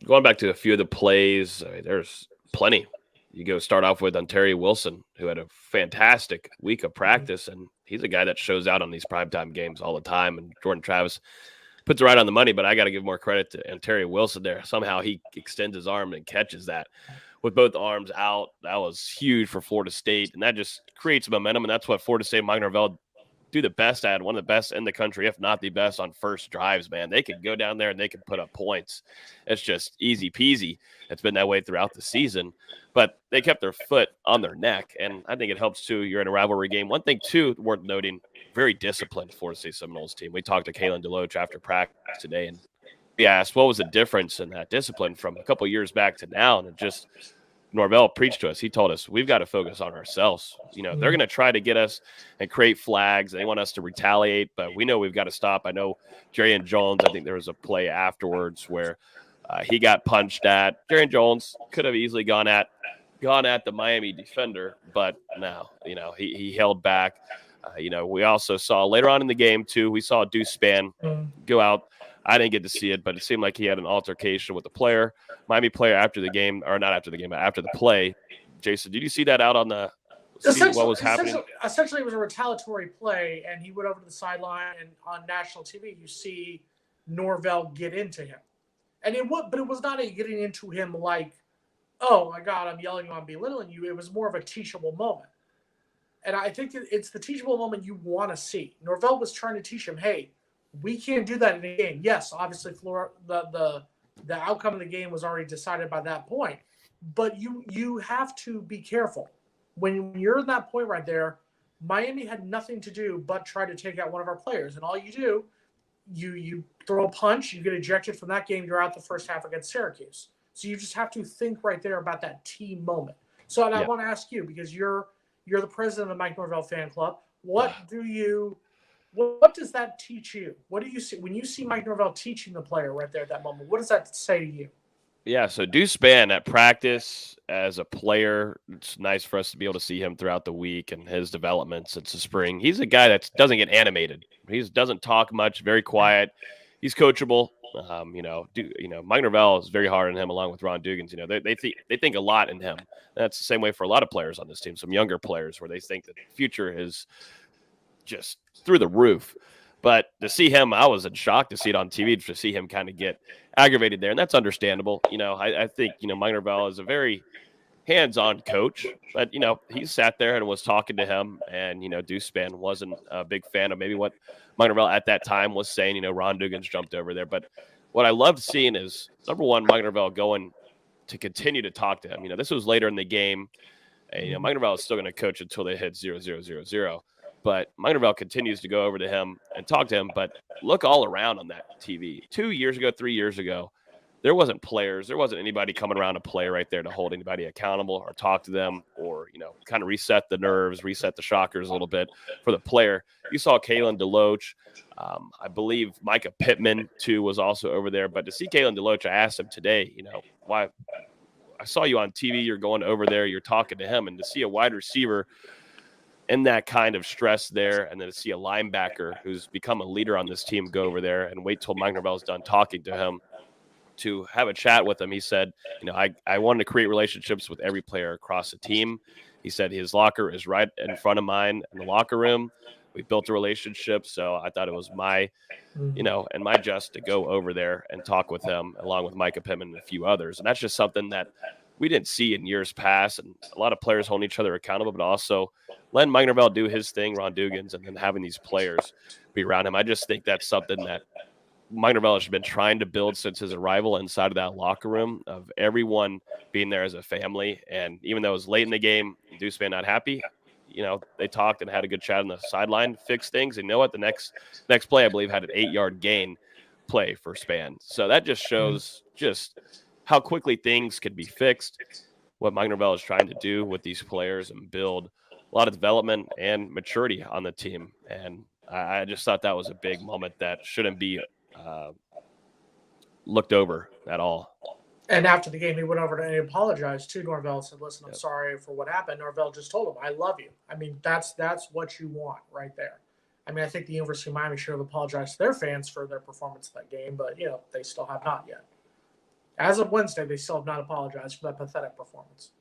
going back to a few of the plays, I mean, there's plenty. You go start off with Ontario Wilson, who had a fantastic week of practice, and he's a guy that shows out on these primetime games all the time. And Jordan Travis puts it right on the money, but I got to give more credit to Ontario Wilson there. Somehow he extends his arm and catches that with both arms out. That was huge for Florida State, and that just creates momentum, and that's what Florida State, Mike Norvell, do the best at, one of the best in the country, if not the best on first drives, man. They can go down there and they can put up points. It's just easy peasy. It's been that way throughout the season, but they kept their foot on their neck, and I think it helps too. You're in a rivalry game. One thing too worth noting, very disciplined Florida State Seminoles team. We talked to Kalen DeLoach after practice today, and we asked what was the difference in that discipline from a couple years back to now, and it just – Norvell preached to us. He told us we've got to focus on ourselves. You know, they're going to try to get us and create flags. They want us to retaliate, but we know we've got to stop. I know Jerry Jones, I think there was a play afterwards where he got punched at. Jerry Jones could have easily gone at the Miami defender, but no, you know, he held back. You know, we also saw later on in the game too, we saw Deuce Spann go out. I didn't get to see it, but it seemed like he had an altercation with the player, Miami player, after the game, or not after the game, but after the play. Jason, did you see that out on the what was happening? Essentially, it was a retaliatory play, and he went over to the sideline, and on national TV, you see Norvell get into him. And it was not a getting into him like, oh, my God, I'm yelling, I'm belittling you. It was more of a teachable moment. And I think it's the teachable moment you want to see. Norvell was trying to teach him, hey, we can't do that in a game. Yes, obviously, the outcome of the game was already decided by that point. But you have to be careful. When you're in that point right there, Miami had nothing to do but try to take out one of our players. And all you do, you throw a punch, you get ejected from that game, you're out the first half against Syracuse. So you just have to think right there about that team moment. So I want to ask you, because you're the president of the Mike Norvell fan club, what does that teach you? What do you see when you see Mike Norvell teaching the player right there at that moment? What does that say to you? Yeah, so Deuce Spann at practice as a player, it's nice for us to be able to see him throughout the week and his development since the spring. He's a guy that doesn't get animated. He doesn't talk much, very quiet. He's coachable. Mike Norvell is very hard on him, along with Ron Dugans. You know, they think a lot in him. That's the same way for a lot of players on this team, some younger players, where they think that the future is just through the roof. But to see him, I was in shock to see it on TV, to see him kind of get aggravated there. And that's understandable. You know, I think, Mike Norvell is a very hands-on coach, but, he sat there and was talking to him. And, Deuce Spann wasn't a big fan of maybe what Mike Norvell at that time was saying. Ron Dugans jumped over there. But what I loved seeing is, number one, Mike Norvell going to continue to talk to him. This was later in the game. And, Mike Norvell is still going to coach until they hit 0-0-0-0. But Mike Norvell continues to go over to him and talk to him. But look all around on that TV. 2 years ago, 3 years ago, there wasn't players. There wasn't anybody coming around to play right there to hold anybody accountable or talk to them or, kind of reset the nerves, reset the shockers a little bit for the player. You saw Kalen DeLoach. I believe Micah Pittman, too, was also over there. But to see Kalen DeLoach, I asked him today, why I saw you on TV. You're going over there. You're talking to him. And to see a wide receiver in that kind of stress there, and then to see a linebacker who's become a leader on this team go over there and wait till Mike Norvell's done talking to him to have a chat with him. He said, I wanted to create relationships with every player across the team. He said his locker is right in front of mine in the locker room. We built a relationship, so I thought it was my, and my just to go over there and talk with him along with Micah Pittman and a few others. And that's just something that we didn't see in years past, and a lot of players holding each other accountable, but also letting Mike Norvell do his thing, Ron Dugans, and then having these players be around him. I just think that's something that Mike Norvell has been trying to build since his arrival inside of that locker room, of everyone being there as a family. And even though it was late in the game, Deuce Spann not happy, they talked and had a good chat on the sideline, fixed things. And you know what? The next play, I believe, had an 8-yard gain play for Spann. So that just shows just how quickly things could be fixed, what Mike Norvell is trying to do with these players and build a lot of development and maturity on the team. And I just thought that was a big moment that shouldn't be looked over at all. And after the game, he went over and he apologized to Norvell and said, listen, I'm sorry for what happened. Norvell just told him, I love you. I mean, that's what you want right there. I mean, I think the University of Miami should have apologized to their fans for their performance in that game, but, they still have not yet. As of Wednesday, they still have not apologized for that pathetic performance.